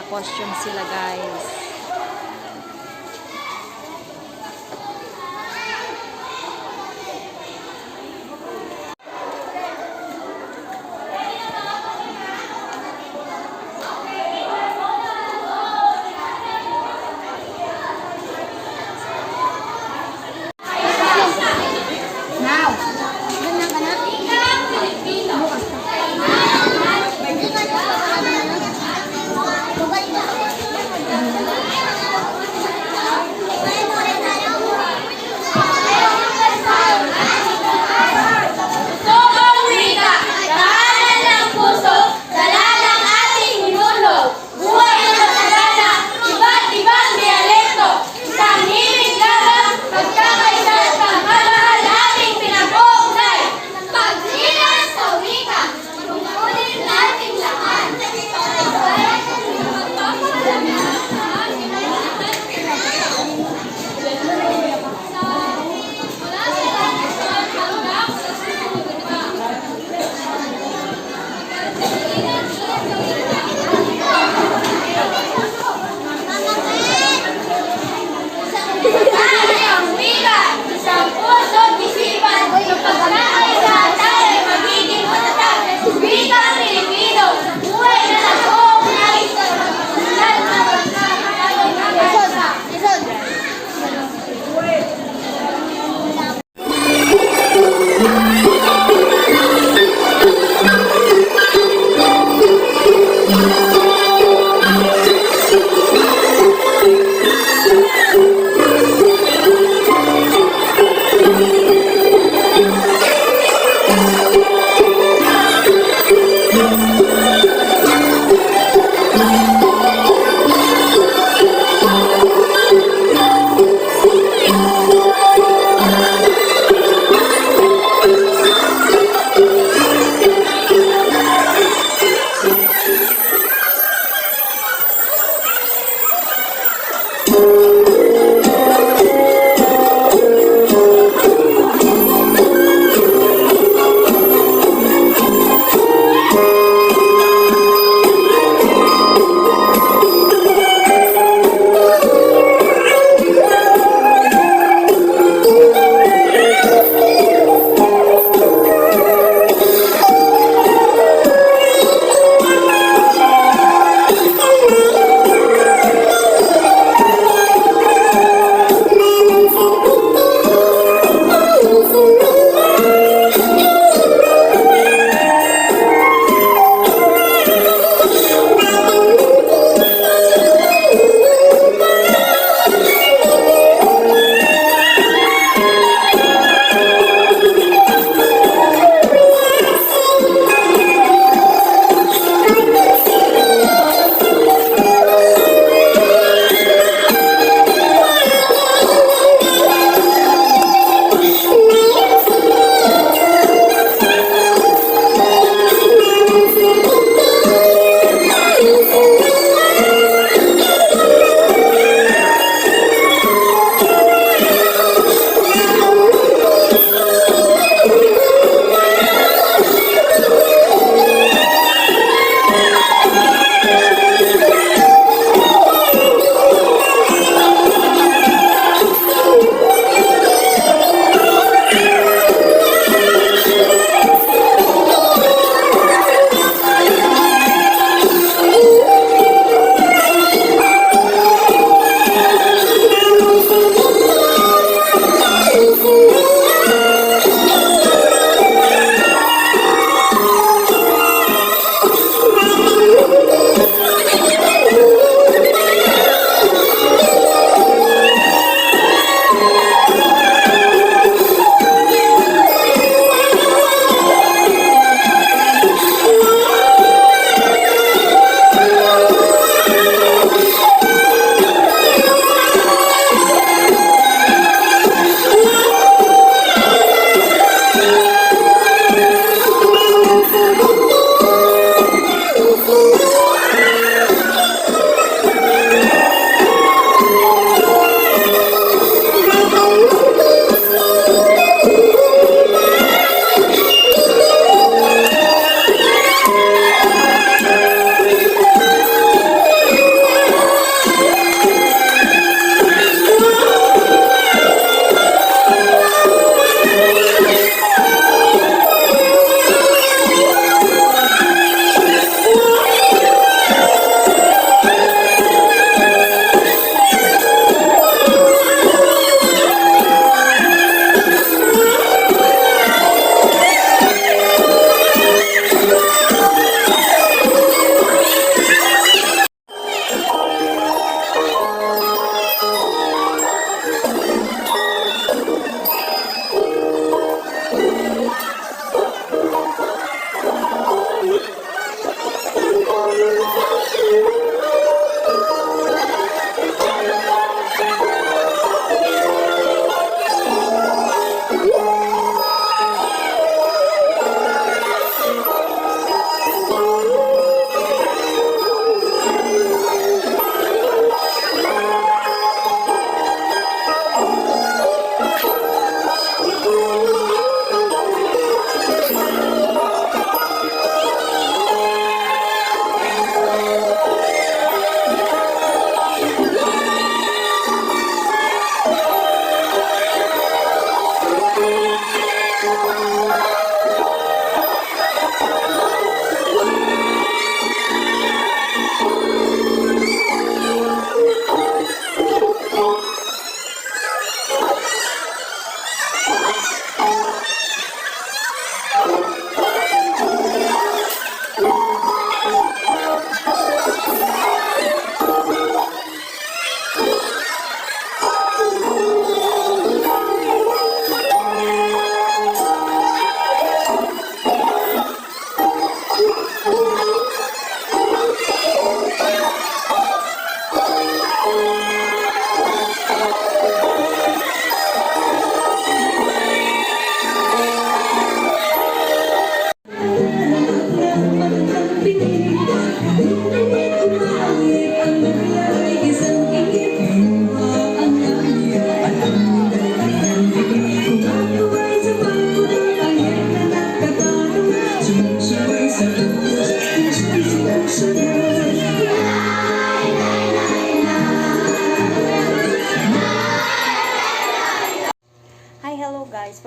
naka-costume sila, guys.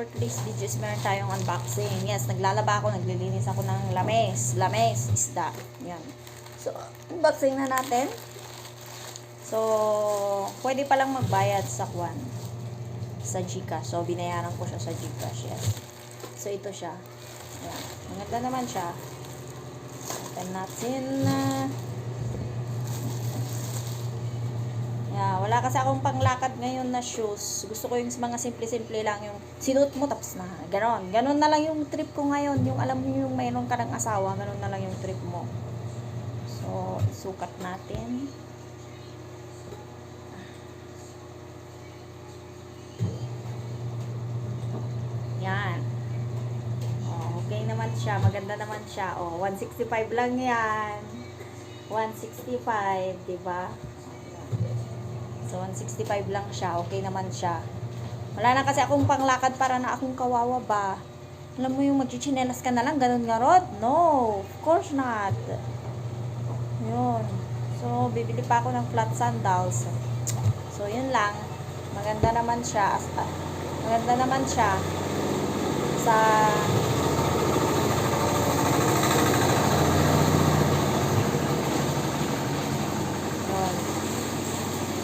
for today's video is meron tayong unboxing. Yes, naglalaba ako, naglilinis ako ng lames, isda. Yan. So, unboxing na natin. So, pwede palang magbayad sa sa Gcash. So, binayaran ko siya sa Gcash. Yes. So, ito siya. Yan. Maganda naman siya. Open natin na. Yeah, wala kasi akong panglakad ngayon na shoes. Gusto ko yung mga simple-simple lang, yung sinuot mo tapos na. Ganon. Ganon na lang yung trip ko ngayon. Yung alam mo yung mayroon ka ng asawa, ganon na lang yung trip mo. So, sukat natin. Yan. Oh, okay naman siya. Maganda naman siya. Oh, 165 lang yan. 165, diba? So, 165 lang siya. Okay naman siya. Wala na kasi akong panglakad para na akong kawawa ba. Alam mo yung magchichinelas ka na lang, ganun nga Rod? No, of course not. Yun. So, bibili pa ako ng flat sandals. So, yun lang. Maganda naman siya. Maganda naman siya sa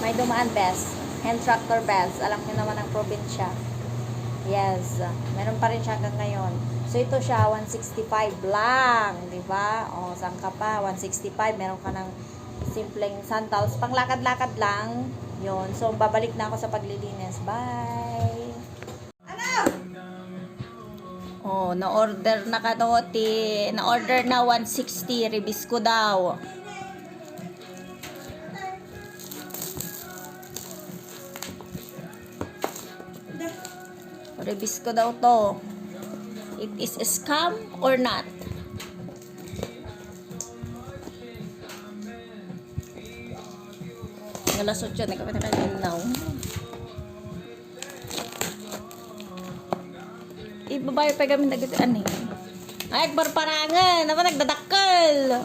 may dumaan best. Hand tractor best. Alam niyo naman ang probinsya. Yes. Meron pa rin siya hanggang ngayon. So, ito siya, 165 lang. Diba? O, saan ka pa? 165. Meron ka ng simpleng sandals. Panglakad-lakad lang. Yun. So, babalik na ako sa paglilinis. Bye! Oh, na-order na kanoti. Na-order na 160. Ribis ko daw. Reviews ko daw to. It is a scam or not? Ngalasot yun. Nagkapit-nakalilaw. Ibabayo pa kami nagdaan eh. Ay, akbar parangan. Naman nagdadakal.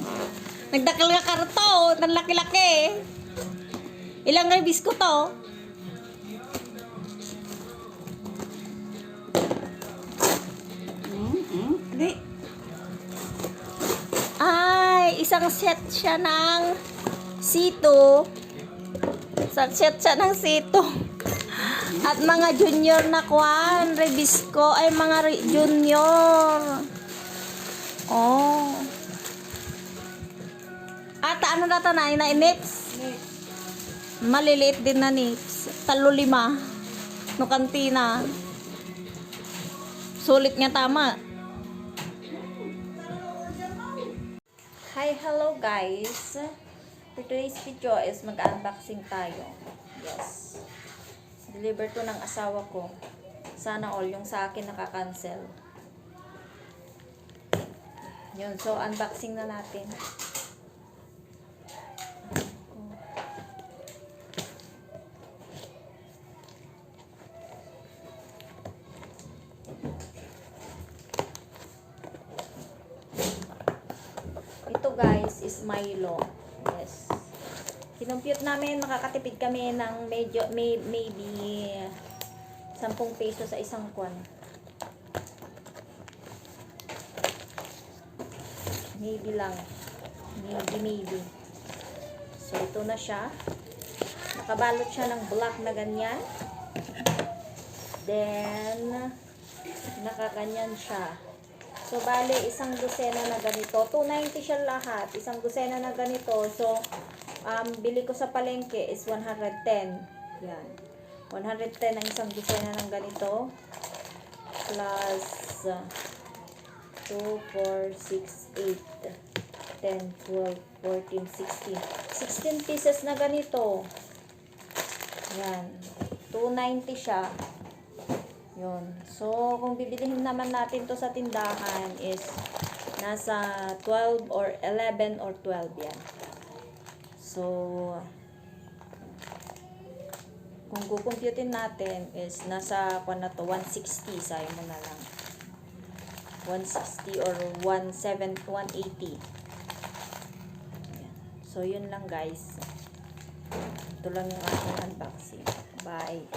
Nagdakal nga karto. Nang laki-laki. Ilang reviews ko to? Ay, isang set siya ng sito. Isang set siya ng sito. At mga junior na kwan, Rebisco, ay mga junior. Oh. Ata, ano data na? Nips? Maliliit din na nips. 3-5. No kantina. Sulit nga tama. Hi, hello guys. For today's video is mag-unboxing tayo. Yes. Deliver to ng asawa ko. Sana all yung sa akin nakakancel. Yun, so unboxing na natin. Ito guys is Milo. Yes. Kinumpute namin, makakatipid kami ng maybe 10 peso sa isang kwan. Maybe lang. Maybe. So ito na siya. Nakabalot siya ng black na ganyan. Then nakaganyan siya. So, bale, isang dosena na ganito. 290 siya lahat. Isang dosena na ganito. So, bili ko sa palengke is 110. Yan. 110 ang isang dosena ng ganito. Plus 2, 4, 6, 8, 10, 12, 14, 16. 16 pieces na ganito. Yan. 290 siya. Yun. So, kung bibilihin naman natin to sa tindahan is nasa 12 or 11 or 12 yan. So, kung kukumputin natin is nasa na to 160. Sayo mo na lang. 160 or 180. Yan. So, yun lang guys. Ito lang yung ating unboxing. Bye.